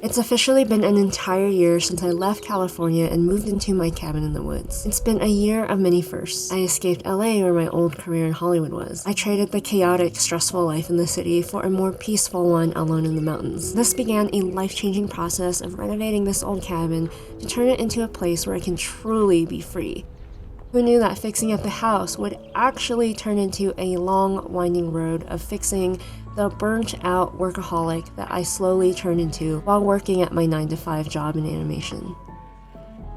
It's officially been an entire year since I left California and moved into my cabin in the woods. It's been a year of many firsts. I escaped LA where my old career in Hollywood was. I traded the chaotic, stressful life in the city for a more peaceful one alone in the mountains. This began a life-changing process of renovating this old cabin to turn it into a place where I can truly be free. Who knew that fixing up the house would actually turn into a long, winding road of fixing the burnt-out workaholic that I slowly turned into while working at my 9-to-5 job in animation.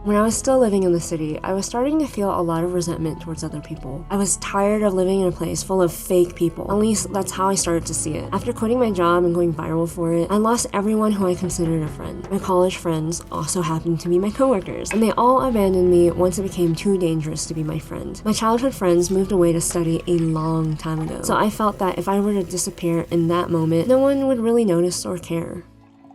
When I was still living in the city, I was starting to feel a lot of resentment towards other people. I was tired of living in a place full of fake people. At least that's how I started to see it. After quitting my job and going viral for it, I lost everyone who I considered a friend. My college friends also happened to be my coworkers, and they all abandoned me once it became too dangerous to be my friend. My childhood friends moved away to study a long time ago, so I felt that if I were to disappear in that moment, no one would really notice or care.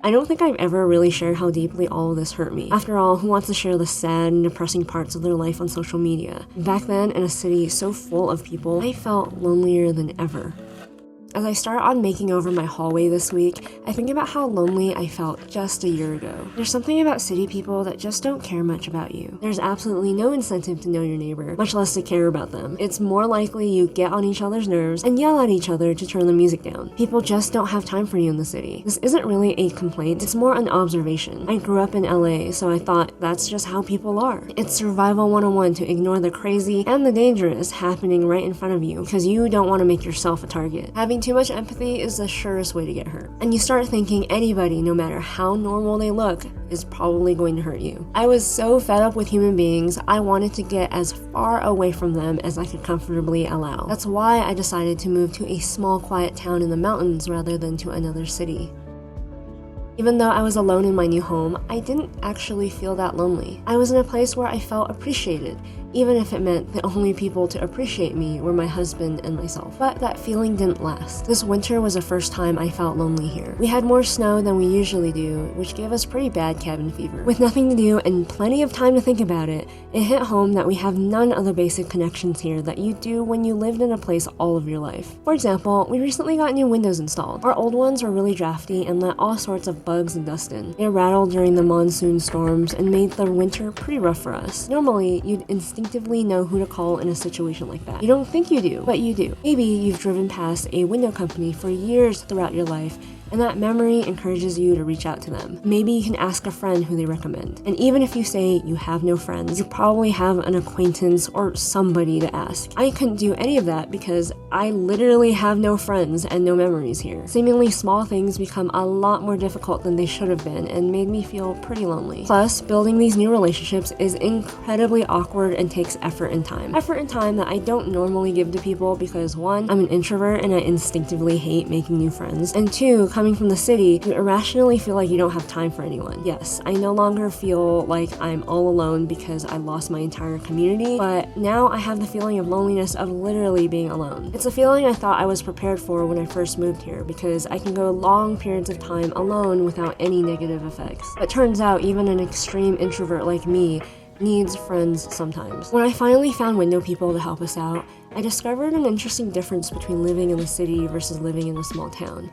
I don't think I've ever really shared how deeply all of this hurt me. After all, who wants to share the sad and depressing parts of their life on social media? Back then, in a city so full of people, I felt lonelier than ever. As I start on making over my hallway this week, I think about how lonely I felt just a year ago. There's something about city people that just don't care much about you. There's absolutely no incentive to know your neighbor, much less to care about them. It's more likely you get on each other's nerves and yell at each other to turn the music down. People just don't have time for you in the city. This isn't really a complaint, it's more an observation. I grew up in LA, so I thought that's just how people are. It's survival 101 to ignore the crazy and the dangerous happening right in front of you because you don't want to make yourself a target. Having too much empathy is the surest way to get hurt. And you start thinking anybody, no matter how normal they look, is probably going to hurt you. I was so fed up with human beings, I wanted to get as far away from them as I could comfortably allow. That's why I decided to move to a small, quiet town in the mountains rather than to another city. Even though I was alone in my new home, I didn't actually feel that lonely. I was in a place where I felt appreciated, even if it meant the only people to appreciate me were my husband and myself. But that feeling didn't last. This winter was the first time I felt lonely here. We had more snow than we usually do, which gave us pretty bad cabin fever. With nothing to do and plenty of time to think about it, it hit home that we have none of the basic connections here that you do when you lived in a place all of your life. For example, we recently got new windows installed. Our old ones were really drafty and let all sorts of bugs and dust in. They rattled during the monsoon storms and made the winter pretty rough for us. Normally, you'd instinctively know who to call in a situation like that. You don't think you do, but you do. Maybe you've driven past a window company for years throughout your life, and that memory encourages you to reach out to them. Maybe you can ask a friend who they recommend. And even if you say you have no friends, you probably have an acquaintance or somebody to ask. I couldn't do any of that because I literally have no friends and no memories here. Seemingly small things become a lot more difficult than they should have been and made me feel pretty lonely. Plus, building these new relationships is incredibly awkward and takes effort and time. Effort and time that I don't normally give to people because 1, I'm an introvert and I instinctively hate making new friends, and 2, coming from the city, you irrationally feel like you don't have time for anyone. Yes, I no longer feel like I'm all alone because I lost my entire community, but now I have the feeling of loneliness of literally being alone. It's a feeling I thought I was prepared for when I first moved here because I can go long periods of time alone without any negative effects. But turns out even an extreme introvert like me needs friends sometimes. When I finally found window people to help us out, I discovered an interesting difference between living in the city versus living in a small town.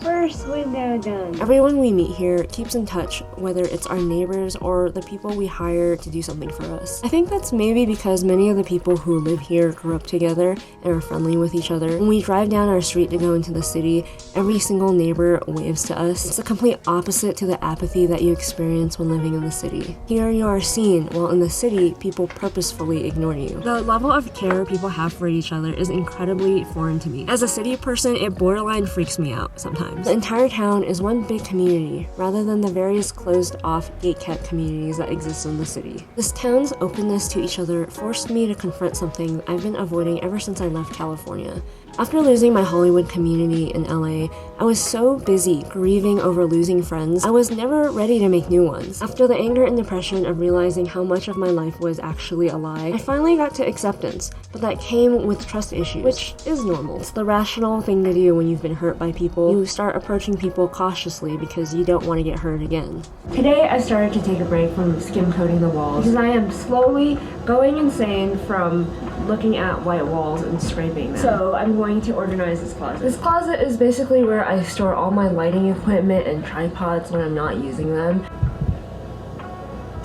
First window done. Everyone we meet here keeps in touch, whether it's our neighbors or the people we hire to do something for us. I think that's maybe because many of the people who live here grew up together and are friendly with each other. When we drive down our street to go into the city, every single neighbor waves to us. It's the complete opposite to the apathy that you experience when living in the city. Here you are seen, while in the city, people purposefully ignore you. The level of care people have for each other is incredibly foreign to me. As a city person, it borderline freaks me out sometimes. The entire town is one big community, rather than the various closed-off, gate-kept communities that exist in the city. This town's openness to each other forced me to confront something I've been avoiding ever since I left California. After losing my Hollywood community in LA, I was so busy grieving over losing friends, I was never ready to make new ones. After the anger and depression of realizing how much of my life was actually a lie, I finally got to acceptance, but that came with trust issues, which is normal. It's the rational thing to do when you've been hurt by people. You start approaching people cautiously because you don't want to get hurt again. Today, I started to take a break from skim coating the walls because I am slowly going insane from looking at white walls and scraping them. So I'm going to organize this closet. This closet is basically where I store all my lighting equipment and tripods when I'm not using them.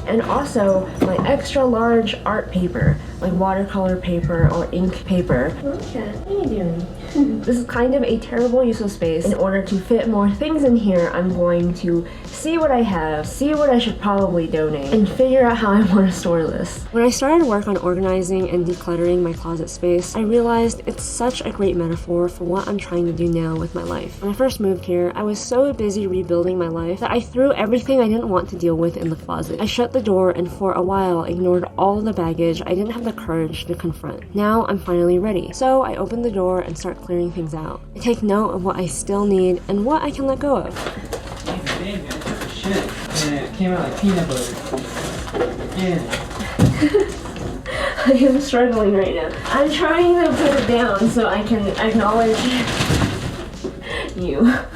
And also my extra large art paper, like watercolor paper or ink paper. Okay, what are you doing? This is kind of a terrible use of space. In order to fit more things in here, I'm going to see what I have, see what I should probably donate, and figure out how I want to store this. When I started work on organizing and decluttering my closet space, I realized it's such a great metaphor for what I'm trying to do now with my life. When I first moved here, I was so busy rebuilding my life that I threw everything I didn't want to deal with in the closet. I shut the door and for a while ignored all the baggage I didn't have the courage to confront. Now I'm finally ready. So I open the door and start clearing things out. I take note of what I still need and what I can let go of. Damn, man, I took shit and it came out like peanut butter. Yeah. I am struggling right now. I'm trying to put it down so I can acknowledge you.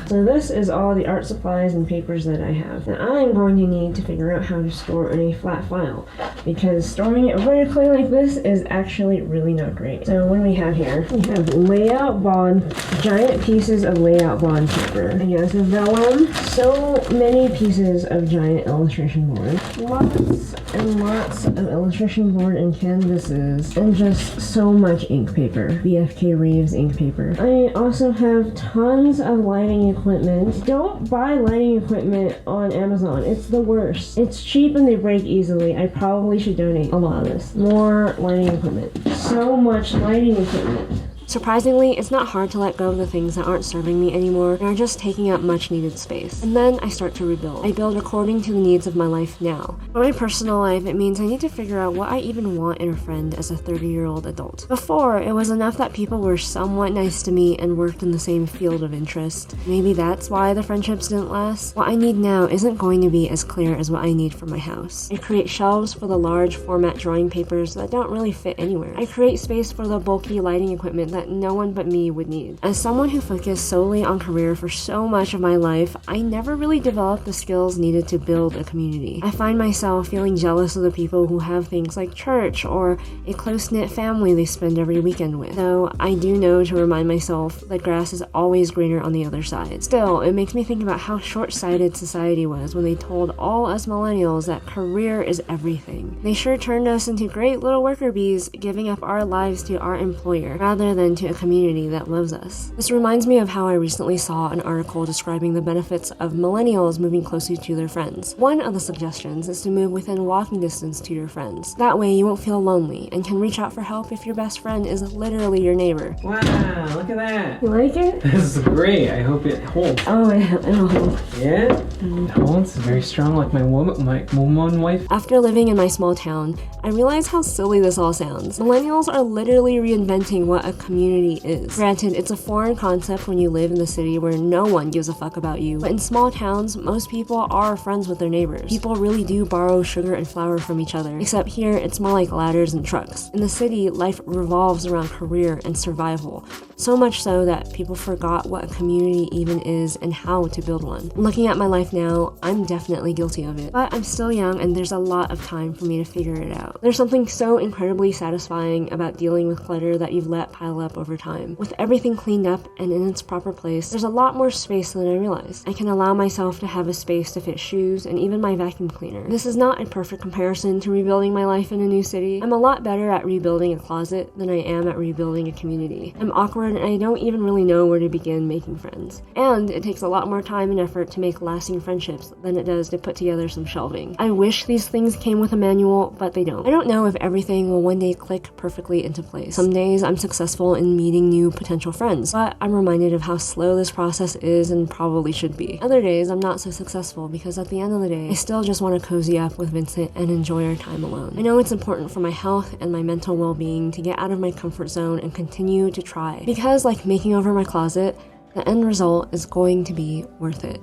So this is all the art supplies and papers that I have. And I'm going to need to figure out how to store in a flat file, because storing it vertically like this is actually really not great. So what do we have here? We have layout bond, giant pieces of layout bond paper. And yes, vellum, so many pieces of giant illustration board. Lots and lots of illustration board and canvases, and just so much ink paper. BFK Reeves ink paper. I also have tons of lighting equipment. Don't buy lighting equipment on Amazon. It's the worst. It's cheap and they break easily. I probably should donate a lot of this. More lighting equipment. So much lighting equipment. Surprisingly, it's not hard to let go of the things that aren't serving me anymore and are just taking up much needed space. And then I start to rebuild. I build according to the needs of my life now. For my personal life, it means I need to figure out what I even want in a friend as a 30-year-old adult. Before, it was enough that people were somewhat nice to me and worked in the same field of interest. Maybe that's why the friendships didn't last. What I need now isn't going to be as clear as what I need for my house. I create shelves for the large format drawing papers that don't really fit anywhere. I create space for the bulky lighting equipment that no one but me would need. As someone who focused solely on career for so much of my life, I never really developed the skills needed to build a community. I find myself feeling jealous of the people who have things like church or a close-knit family they spend every weekend with. Though I do know to remind myself that grass is always greener on the other side. Still, it makes me think about how short-sighted society was when they told all us millennials that career is everything. They sure turned us into great little worker bees, giving up our lives to our employer rather than to a community that loves us. This reminds me of how I recently saw an article describing the benefits of millennials moving closer to their friends. One of the suggestions is to move within walking distance to your friends. That way you won't feel lonely and can reach out for help if your best friend is literally your neighbor. Wow, look at that. You like it? This is great. I hope it holds. Oh, it'll hold. Yeah? It holds. Very strong like my woman wife. After living in my small town, I realize how silly this all sounds. Millennials are literally reinventing what a community is. Granted, it's a foreign concept when you live in the city where no one gives a fuck about you, but in small towns, most people are friends with their neighbors. People really do borrow sugar and flour from each other, except here it's more like ladders and trucks. In the city, life revolves around career and survival, so much so that people forgot what a community even is and how to build one. Looking at my life now, I'm definitely guilty of it, but I'm still young and there's a lot of time for me to figure it out. There's something so incredibly satisfying about dealing with clutter that you've let pile up over time. With everything cleaned up and in its proper place, there's a lot more space than I realized. I can allow myself to have a space to fit shoes and even my vacuum cleaner. This is not a perfect comparison to rebuilding my life in a new city. I'm a lot better at rebuilding a closet than I am at rebuilding a community. I'm awkward and I don't even really know where to begin making friends. And it takes a lot more time and effort to make lasting friendships than it does to put together some shelving. I wish these things came with a manual, but they don't. I don't know if everything will one day click perfectly into place. Some days I'm successful in meeting new potential friends, but I'm reminded of how slow this process is and probably should be. Other days I'm not so successful because at the end of the day, I still just want to cozy up with Vincent and enjoy our time alone. I know it's important for my health and my mental well-being to get out of my comfort zone and continue to try, because like making over my closet, the end result is going to be worth it.